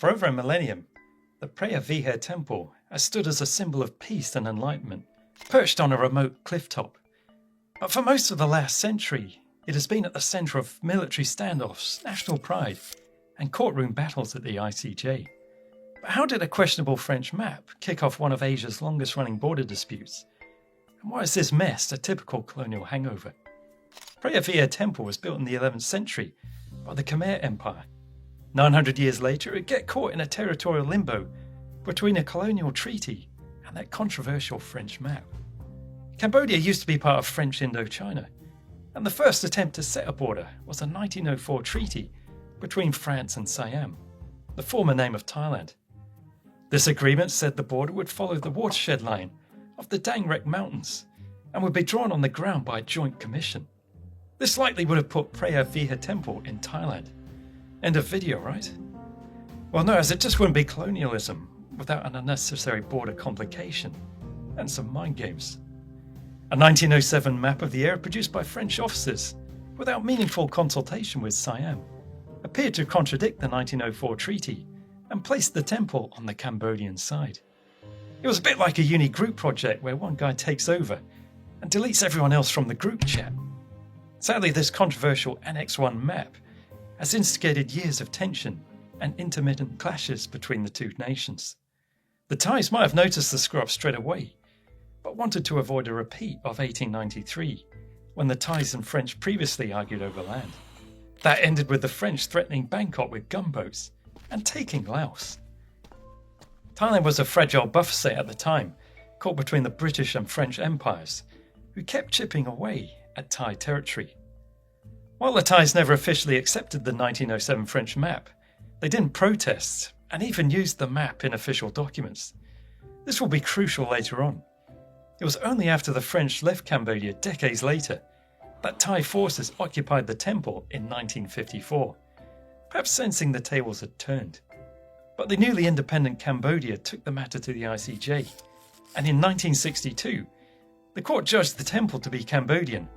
For over a millennium, the Preah Vihear Temple has stood as a symbol of peace and enlightenment, perched on a remote cliff top. But for most of the last century, it has been at the centre of military standoffs, national pride, and courtroom battles at the ICJ. But how did a questionable French map kick off one of Asia's longest-running border disputes? And why is this mess a typical colonial hangover? Preah Vihear Temple was built in the 11th century by the Khmer Empire. 900 years later, it get caught in a territorial limbo between a colonial treaty and that controversial French map. Cambodia used to be part of French Indochina, and the first attempt to set a border was a 1904 treaty between France and Siam, the former name of Thailand. This agreement said the border would follow the watershed line of the Dang Rek Mountains and would be drawn on the ground by a joint commission. This likely would have put Preah Vihear Temple in Thailand. End of video, right? Well, no, as it just wouldn't be colonialism without an unnecessary border complication and some mind games. A 1907 map of the area produced by French officers without meaningful consultation with Siam appeared to contradict the 1904 treaty and placed the temple on the Cambodian side. It was a bit like a uni group project where one guy takes over and deletes everyone else from the group chat. Sadly, this controversial Annex I map has instigated years of tension and intermittent clashes between the two nations. The Thais might have noticed the screw-up straight away, but wanted to avoid a repeat of 1893, when the Thais and French previously argued over land. That ended with the French threatening Bangkok with gunboats and taking Laos. Thailand was a fragile buffer state at the time, caught between the British and French empires, who kept chipping away at Thai territory. While the Thais never officially accepted the 1907 French map, they didn't protest and even used the map in official documents. This will be crucial later on. It was only after the French left Cambodia decades later that Thai forces occupied the temple in 1954, perhaps sensing the tables had turned. But the newly independent Cambodia took the matter to the ICJ, and in 1962, the court judged the temple to be Cambodian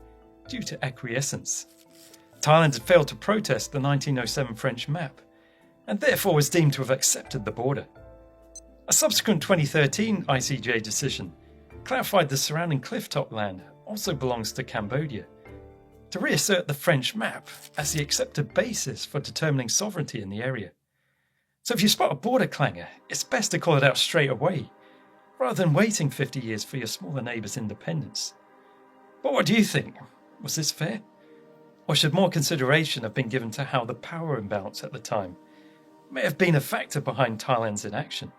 due to acquiescence. Thailand had failed to protest the 1907 French map, and therefore was deemed to have accepted the border. A subsequent 2013 ICJ decision clarified the surrounding clifftop land also belongs to Cambodia, to reassert the French map as the accepted basis for determining sovereignty in the area. So if you spot a border clangor, it's best to call it out straight away, rather than waiting 50 years for your smaller neighbour's independence. But what do you think? Was this fair? Or should more consideration have been given to how the power imbalance at the time may have been a factor behind Thailand's inaction?